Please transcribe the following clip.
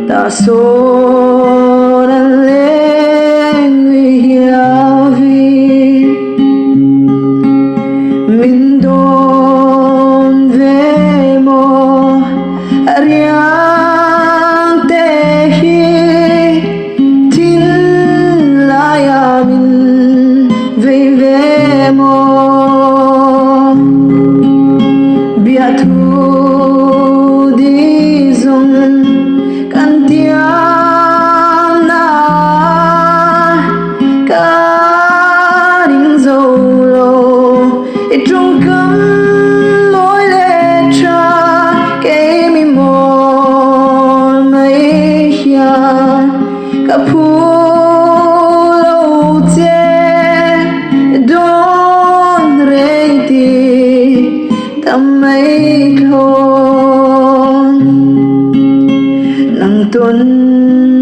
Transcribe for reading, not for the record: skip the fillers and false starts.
ta số lên vì mình đồn về mô riêng tê hi tin lại mình về mô bia thu đi dùng căn tiêm na cả đinh dầu lô trong cấm môi lệ cha cái mi mồ mấy ya cả phu lâu che don rei ti tâm mấy khôn nắng tuần